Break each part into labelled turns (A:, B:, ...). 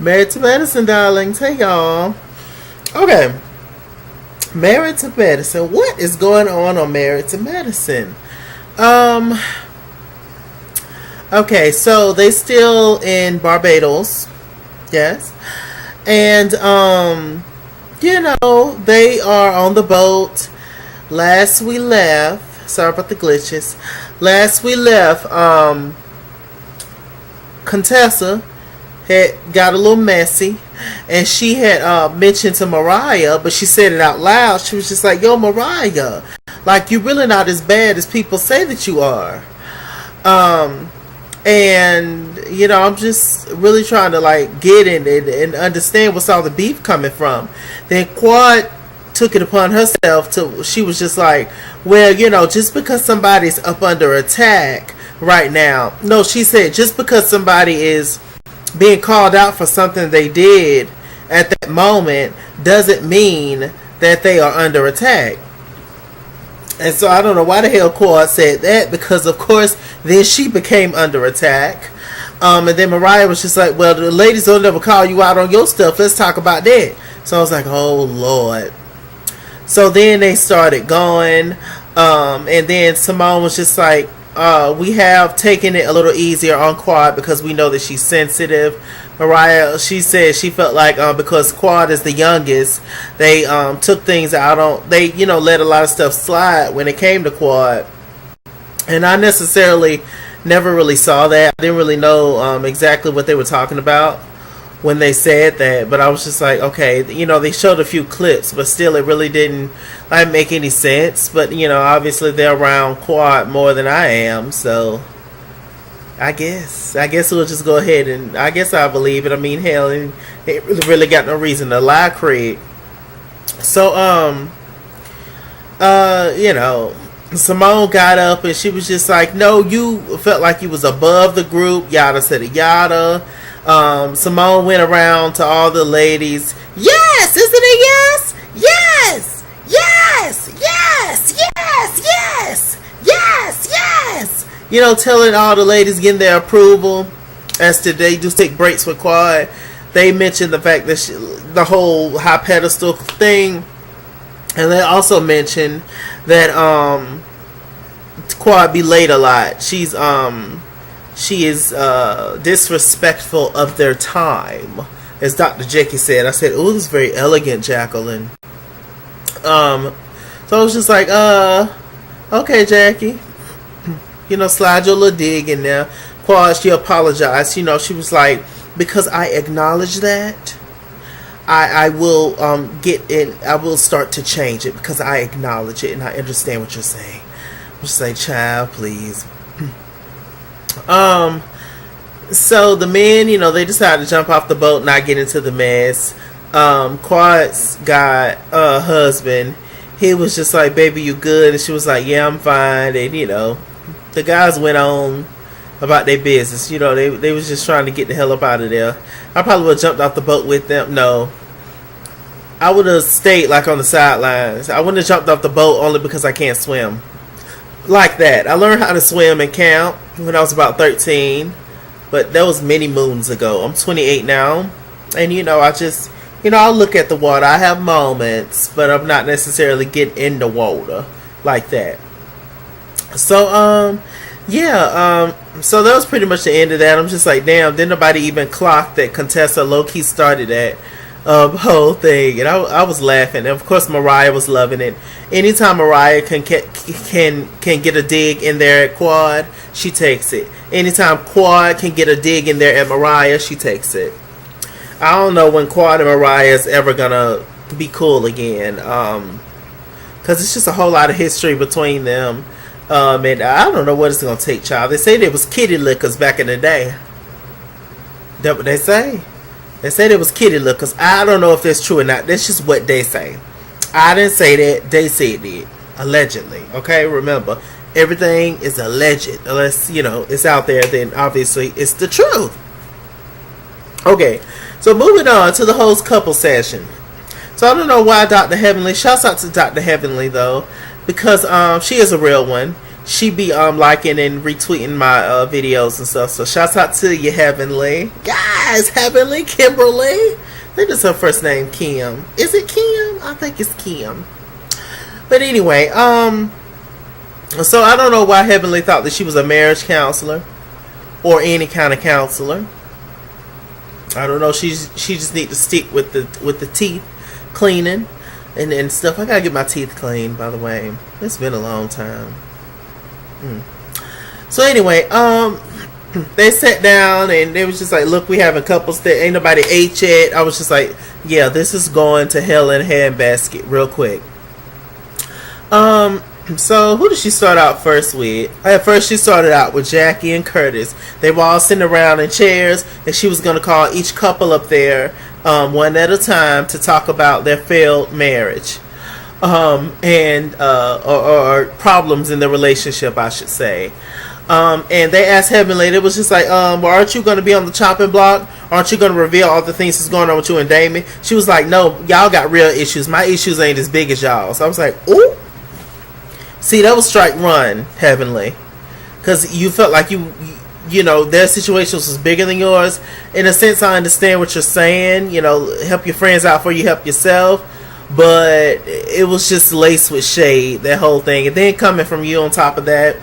A: Married to Medicine, darlings. Hey, y'all. Okay. Married to Medicine. What is going on Married to Medicine? Um. Okay, so they still in Barbados. Yes. And, they are on the boat. Last we left, sorry about the glitches. Last we left, Contessa had got a little messy, and she had mentioned to Mariah, but she said it out loud. She was just like, "Yo, Mariah, like, you're really not as bad as people say that you are." And I'm just really trying to like get in it and understand what's all the beef coming from. Then Quad took it upon herself to, she was just like, well, just because somebody's up under attack right now. No, she said just because somebody is being called out for something they did at that moment doesn't mean that they are under attack. And so I don't know why the hell Quad said that, because of course then she became under attack. And then Mariah was just like, well, the ladies don't ever call you out on your stuff. Let's talk about that. So I was like, oh Lord. So then they started going. And then Simone was just like, we have taken it a little easier on Quad because we know that she's sensitive. Mariah, she said she felt like because Quad is the youngest, they took things out on, they let a lot of stuff slide when it came to Quad. And I necessarily never really saw that. I didn't really know exactly what they were talking about when they said that, but I was just like, okay, they showed a few clips, but still it really didn't like make any sense. But obviously they're around Quad more than I am, so I guess we'll just go ahead and I guess I believe it. I mean, hell, it really got no reason to lie, Craig. So Simone got up and she was just like, no, you felt like you was above the group, yada said yada. Simone went around to all the ladies. Yes, isn't it yes? Yes, yes, yes, yes, yes, yes, yes. Telling all the ladies, getting their approval as to they just take breaks with Quad. They mentioned the fact that the whole high pedestal thing, and they also mentioned that Quad be late a lot. She is disrespectful of their time, as Dr. Jackie said. I said, "Oh, this is very elegant, Jacqueline." So I was just like, okay, Jackie. Slide your little dig in there. Quad, she apologized. She was like, because I acknowledge that, I will get in. I will start to change it because I acknowledge it and I understand what you're saying. I'm just like, child, please. So the men, they decided to jump off the boat and not get into the mess. Quad's got a husband. He was just like, baby, you good? And she was like, yeah, I'm fine. And the guys went on about their business. They was just trying to get the hell up out of there. I probably would have jumped off the boat with them. No, I would have stayed like on the sidelines. I wouldn't have jumped off the boat only because I can't swim like that. I learned how to swim and camp when I was about 13, but that was many moons ago. I'm 28 now, and I just I'll look at the water. I have moments, but I'm not necessarily getting in the water like that. So so that was pretty much the end of that. I'm just like, damn, didn't nobody even clock that Contessa low-key started that whole thing, and I was laughing. And of course Mariah was loving it. Anytime Mariah can get a dig in there at Quad, she takes it. Anytime Quad can get a dig in there at Mariah, she takes it. I don't know when Quad and Mariah is ever gonna be cool again, because it's just a whole lot of history between them. And I don't know what it's gonna take, child. They say there was kitty lickers back in the day. That what they say? They say there was kitty lickers. I don't know if that's true or not. That's just what they say. I didn't say that. They said it. Allegedly. Okay? Remember, everything is alleged. Unless, it's out there, then obviously it's the truth. Okay. So moving on to the host couple session. So I don't know why Dr. Heavenly, shouts out to Dr. Heavenly though, because she is a real one. she be liking and retweeting my videos and stuff. So shouts out to you, Heavenly. Guys, Heavenly Kimberly. I think that's her first name, Kim. Is it Kim? I think it's Kim. But anyway, so I don't know why Heavenly thought that she was a marriage counselor or any kind of counselor. I don't know. She just need to stick with the teeth cleaning and stuff. I gotta get my teeth cleaned, by the way. It's been a long time. So anyway, they sat down and they was just like, look, we having couples that ain't nobody ate yet. I was just like, yeah, this is going to hell in a handbasket real quick. So who did she start out first with? At first she started out with Jackie and Curtis. They were all sitting around in chairs, and she was going to call each couple up there one at a time to talk about their failed marriage and or problems in the relationship, I should say. And they asked Heavenly, it was just like, well, aren't you going to be on the chopping block? Aren't you going to reveal all the things that's going on with you and Damon? She was like, no, y'all got real issues. My issues ain't as big as y'all. So I was like, ooh. See, that was strike one, Heavenly. Because you felt like you know, their situations was bigger than yours. In a sense, I understand what you're saying. You know, help your friends out before you help yourself. But it was just laced with shade, that whole thing. And then coming from you on top of that,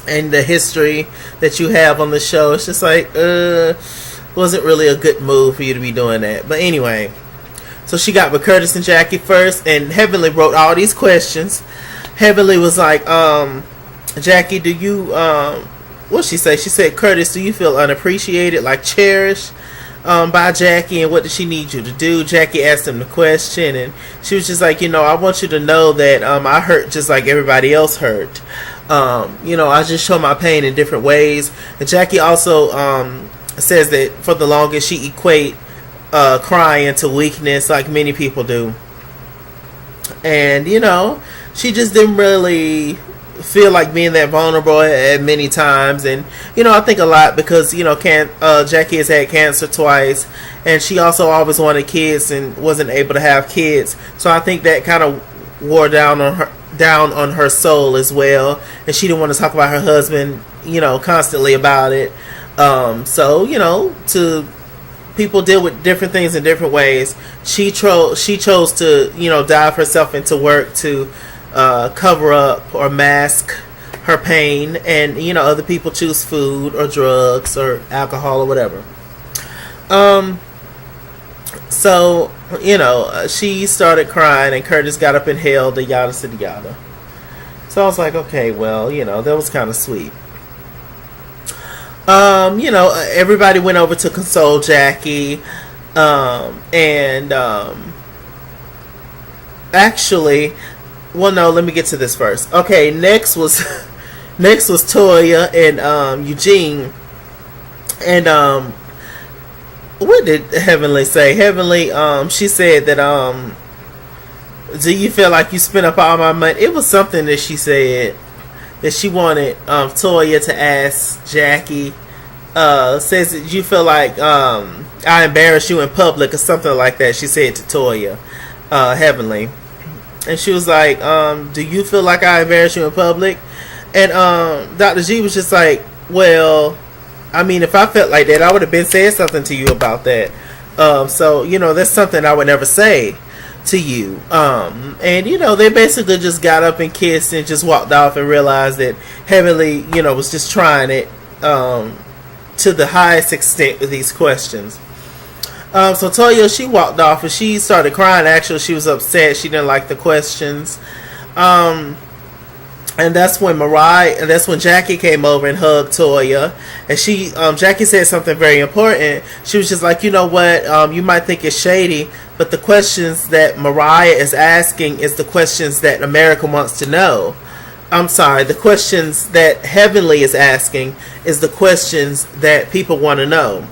A: and the history that you have on the show, it's just like, wasn't really a good move for you to be doing that. But anyway, so she got with Curtis and Jackie first, and Heavenly wrote all these questions. Heavenly was like, Jackie, do you, what'd she say? She said, Curtis, do you feel unappreciated, like cherished by Jackie, and what does she need you to do? Jackie asked him the question, and she was just like, you know, I want you to know that I hurt just like everybody else hurt. You know, I just show my pain in different ways. And Jackie also says that for the longest she equate crying to weakness, like many people do. And, you know, she just didn't really feel like being that vulnerable at many times. And, you know, I think a lot because, you know, Jackie has had cancer twice, and she also always wanted kids and wasn't able to have kids. So I think that kind of wore down on her soul as well, and she didn't want to talk about her husband, you know, constantly about it. So, you know, to people deal with different things in different ways. She chose to, you know, dive herself into work to cover up or mask her pain, and, you know, other people choose food or drugs or alcohol or whatever. So, you know, she started crying, and Curtis got up and held the yada city yada. So I was like, okay, well, you know, that was kind of sweet. You know, everybody went over to console Jackie, and actually, well, no, let me get to this first. Okay, next was Toya and Eugene, and what did Heavenly say? Heavenly, she said that do you feel like you spent up all my money? It was something that she said that she wanted Toya to ask Jackie. Says that you feel like I embarrassed you in public or something like that. She said to Toya, Heavenly, and she was like, do you feel like I embarrassed you in public? And Dr. G was just like, well, I mean, if I felt like that, I would have been saying something to you about that. So, you know, that's something I would never say to you. And, you know, they basically just got up and kissed and just walked off and realized that Heavenly, you know, was just trying it to the highest extent with these questions. So Toya, she walked off and she started crying. Actually, she was upset. She didn't like the questions. And that's when Jackie came over and hugged Toya. And Jackie said something very important. She was just like, you know what, you might think it's shady, but the questions that Mariah is asking is the questions that America wants to know. I'm sorry, the questions that Heavenly is asking is the questions that people want to know.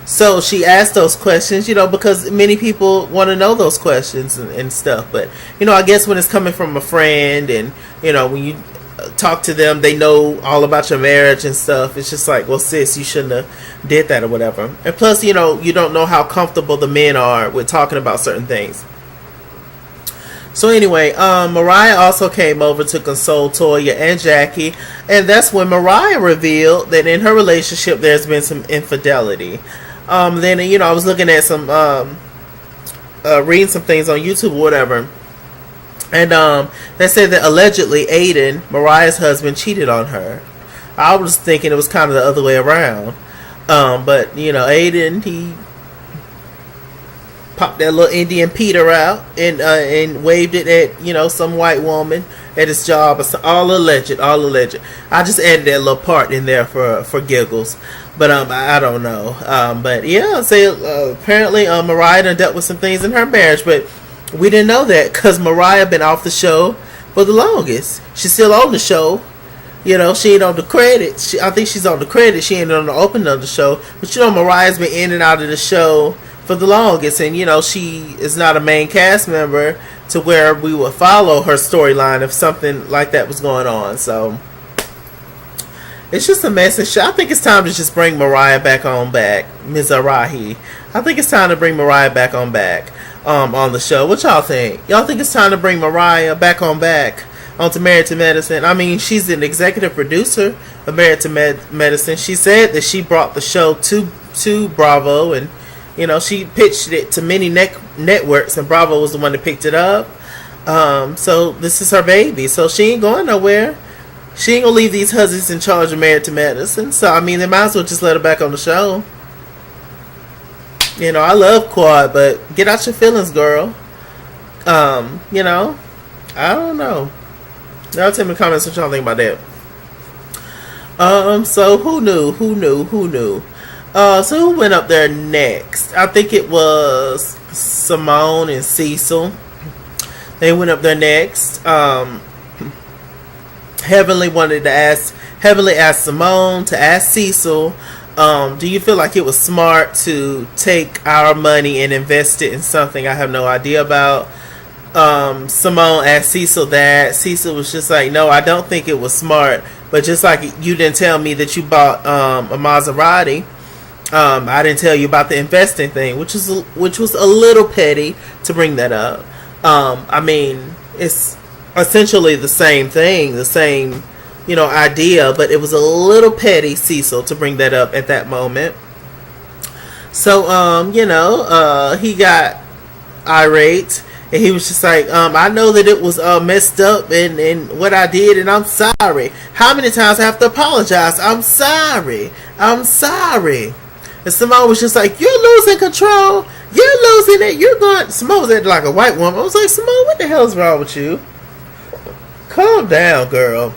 A: So she asked those questions, you know, because many people want to know those questions and stuff. But, you know, I guess when it's coming from a friend and, you know, when you talk to them, they know all about your marriage and stuff. It's just like, well, sis, you shouldn't have did that or whatever. And plus, you know, you don't know how comfortable the men are with talking about certain things. So anyway, Mariah also came over to console Toya and Jackie, and that's when Mariah revealed that in her relationship there's been some infidelity. Then I was looking at some reading some things on YouTube or whatever, and they said that allegedly Aiden, Mariah's husband, cheated on her. I was thinking it was kind of the other way around, but Aiden, he popped that little Indian Peter out and waved it at some white woman at his job. All alleged. I just added that little part in there for giggles, but I don't know. But yeah, apparently Mariah done dealt with some things in her marriage, but we didn't know that because Mariah been off the show for the longest. She's still on the show. She ain't on the credits. I think she's on the credits. She ain't on the opening of the show. But Mariah's been in and out of the show for the longest, and she is not a main cast member to where we would follow her storyline if something like that was going on. So it's just a mess. And I think it's time to just bring Mariah back, Ms. Arahi. I think it's time to bring Mariah back on the show. What y'all think? Y'all think it's time to bring Mariah back onto Married to Medicine? I mean, she's an executive producer of Married to Medicine. She said that she brought the show to Bravo, and she pitched it to many networks, and Bravo was the one that picked it up. So this is her baby. So she ain't going nowhere. She ain't gonna leave these husbands in charge of Married to Medicine. So I mean, they might as well just let her back on the show. I love Quad, but get out your feelings, girl. I don't know. Y'all tell me in the comments what y'all think about that. So who knew? So who went up there next? I think it was Simone and Cecil. They went up there next. Heavenly asked Simone to ask Cecil, do you feel like it was smart to take our money and invest it in something I have no idea about? Simone asked Cecil that. Cecil was just like, no, I don't think it was smart. But just like you didn't tell me that you bought a Maserati, I didn't tell you about the investing thing, which was a little petty to bring that up. I mean, it's essentially the same thing, the same, idea, but it was a little petty, Cecil, to bring that up at that moment. So, he got irate, and he was just like, I know that it was messed up and what I did, and I'm sorry. How many times I have to apologize? I'm sorry. And Simone was just like, you're losing control. You're losing it. Simone was acting like a white woman. I was like, Simone, what the hell is wrong with you? Calm down, girl.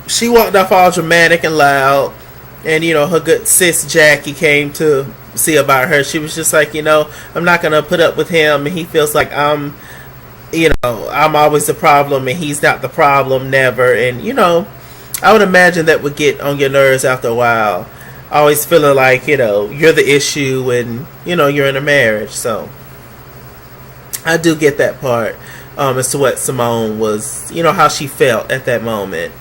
A: She walked off all dramatic and loud. And, her good sis Jackie came to see about her. She was just like, I'm not going to put up with him. And he feels like I'm always the problem and he's not the problem, never. And, I would imagine that would get on your nerves after a while. Always feeling like, you're the issue and, you're in a marriage. So I do get that part as to what Simone was, how she felt at that moment.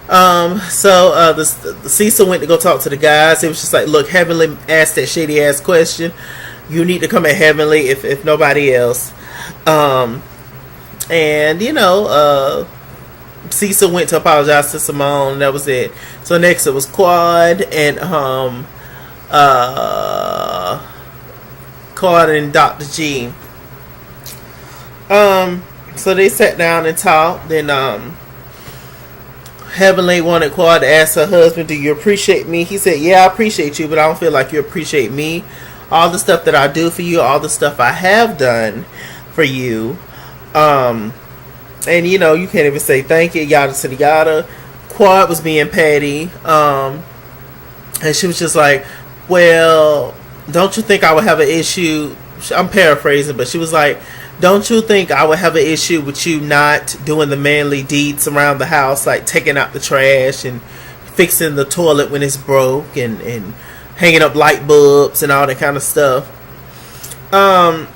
A: So the Cecil went to go talk to the guys. It was just like, look, Heavenly asked that shady ass question. You need to come at Heavenly if nobody else. And Cecil went to apologize to Simone. That was it. So next it was Quad and Dr. G. So they sat down and talked. Then Heavenly wanted Quad to ask her husband, do you appreciate me? He said, yeah, I appreciate you, but I don't feel like you appreciate me. All the stuff that I do for you, all the stuff I have done for you. And you can't even say thank you, yada yada yada. Quad was being petty. And she was just like, well, don't you think I would have an issue? I'm paraphrasing, but she was like, don't you think I would have an issue with you not doing the manly deeds around the house, like taking out the trash and fixing the toilet when it's broke and hanging up light bulbs and all that kind of stuff? And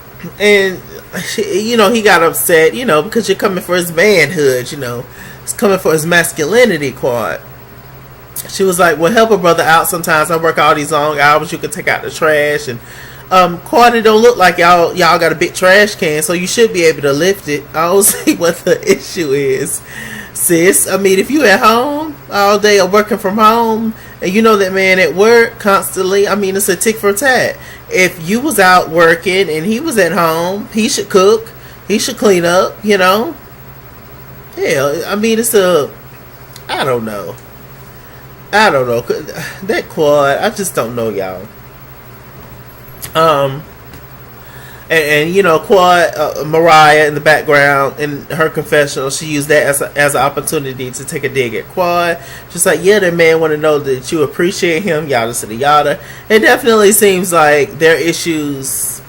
A: he got upset, because you're coming for his manhood, it's coming for his masculinity, Quad. She was like, well, help a brother out sometimes. I work all these long hours. You can take out the trash and Carter don't look like y'all got a big trash can, so you should be able to lift it. I don't see what the issue is, sis. I mean, if you at home all day or working from home, and you know that man at work constantly, I mean, it's a tick for tat. If you was out working and he was at home, he should cook, he should clean up, you know. Hell, I mean, I don't know. That quad, I just don't know, y'all. And you know, Quad, Mariah in the background in her confessional, she used that as an opportunity to take a dig at Quad. Just like, yeah, that man want to know that you appreciate him, yada yada yada. It definitely seems like their issues.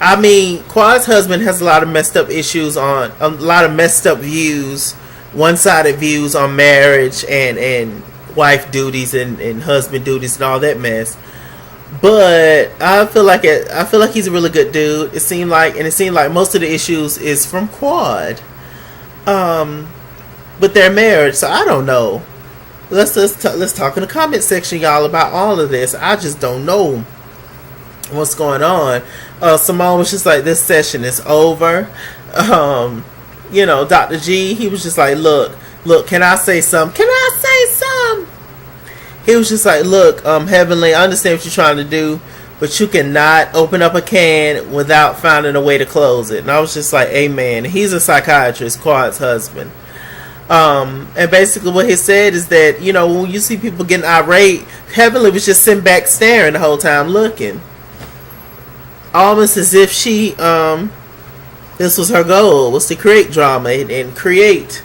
A: I mean, Quad's husband has a lot of messed up issues on a lot of messed up views, one-sided views on marriage and wife duties and husband duties and all that mess. But I feel like he's a really good dude. It seemed like most of the issues is from Quad, with their marriage. So I don't know. Let's talk in the comment section, y'all, about all of this. I just don't know what's going on. Simone was just like, this session is over. You know, Dr. G, he was just like, look, can I say something? Can I say something? He was just like, look, Heavenly, I understand what you're trying to do, but you cannot open up a can without finding a way to close it. And I was just like, amen. He's a psychiatrist, Quad's husband. And basically what he said is that, you know, when you see people getting irate, Heavenly was just sitting back staring the whole time looking. Almost as if she, this was her goal, was to create drama and create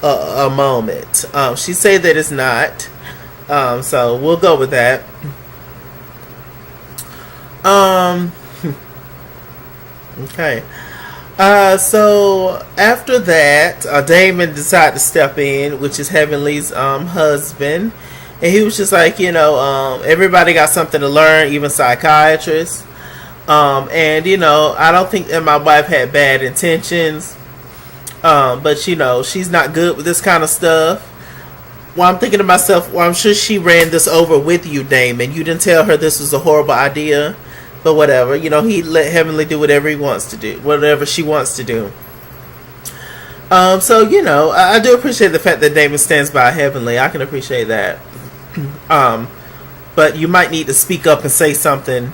A: a moment. She said that it's not. So we'll go with that. Okay. So after that, Damon decided to step in, which is Heavenly's husband, and he was just like, you know, everybody got something to learn, even psychiatrists. And you know, I don't think that my wife had bad intentions, but you know, she's not good with this kind of stuff. Well, I'm thinking to myself, well, I'm sure she ran this over with you, Damon. You didn't tell her this was a horrible idea, but whatever. You know, he let Heavenly do whatever he wants to do, whatever she wants to do. So, you know, I do appreciate the fact that Damon stands by Heavenly. I can appreciate that. But you might need to speak up and say something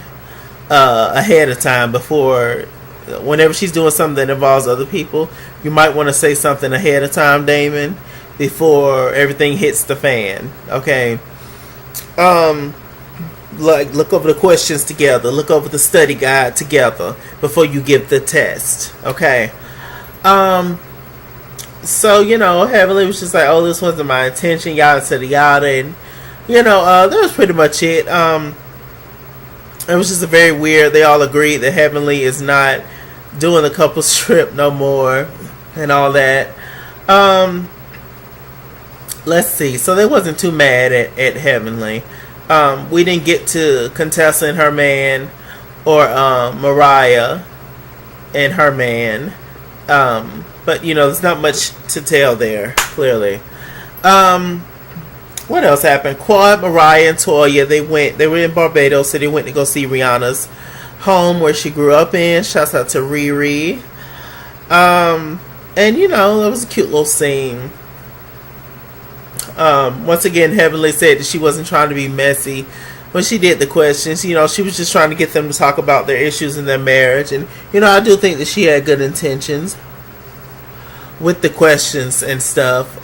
A: ahead of time before, whenever she's doing something that involves other people, you might want to say something ahead of time, Damon, before everything hits the fan. Okay. Like, look over the questions together, look over the study guide together before you give the test. Okay. So, you know, Heavenly was just like, oh, this wasn't my intention, yada yada, and you know, that was pretty much it. It was just a very weird, they all agreed that Heavenly is not doing the couples trip no more and all that. Let's see. So they wasn't too mad at Heavenly. We didn't get to Contessa and her man, or Mariah and her man. But you know, there's not much to tell there, clearly. What else happened? Quad, Mariah, and Toya, they were in Barbados, so they went to go see Rihanna's home where she grew up in. Shouts out to Riri. And you know, it was a cute little scene. Once again, Heavenly said that she wasn't trying to be messy when she did the questions. You know, she was just trying to get them to talk about their issues in their marriage. And, you know, I do think that she had good intentions with the questions and stuff.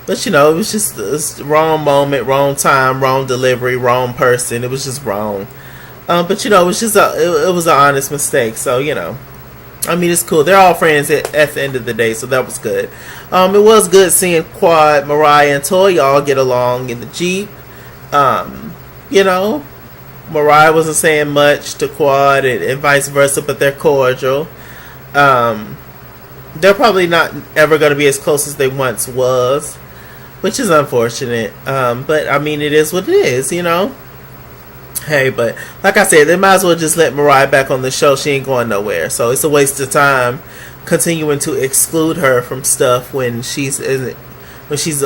A: But, you know, it was just the wrong moment, wrong time, wrong delivery, wrong person. It was just wrong. But, you know, it was just it was an honest mistake. So, you know, I mean, it's cool. They're all friends at the end of the day, so that was good. It was good seeing Quad, Mariah, and Toya all get along in the Jeep. You know, Mariah wasn't saying much to Quad and vice versa, but they're cordial. They're probably not ever going to be as close as they once was, which is unfortunate. But, I mean, it is what it is, you know. Hey, but like I said, they might as well just let Mariah back on the show. She ain't going nowhere. So it's a waste of time continuing to exclude her from stuff when she's a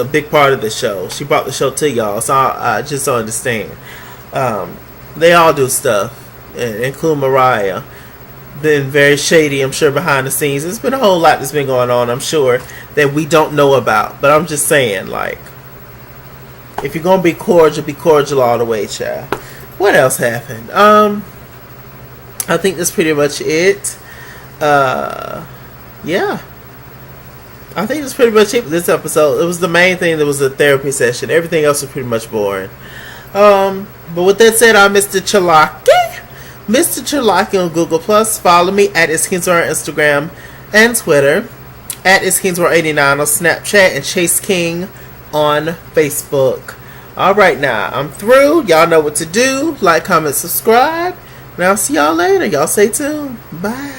A: big part of the show. She brought the show to y'all, so I just don't understand. They all do stuff, including Mariah. Been very shady, I'm sure, behind the scenes. There's been a whole lot that's been going on, I'm sure, that we don't know about. But I'm just saying, like, if you're gonna be cordial all the way, child. What else happened? I think that's pretty much it. Yeah. I think that's pretty much it for this episode. It was the main thing that was a therapy session. Everything else was pretty much boring. But with that said, I'm Mr. Chalaki. Mr. Chalaki on Google Plus. Follow me at ItsKingsWorld on Instagram and Twitter. At ItsKingsWorld89 on Snapchat. And Chase King on Facebook. Alright, now I'm through. Y'all know what to do. Like, comment, subscribe. And I'll see y'all later. Y'all stay tuned. Bye.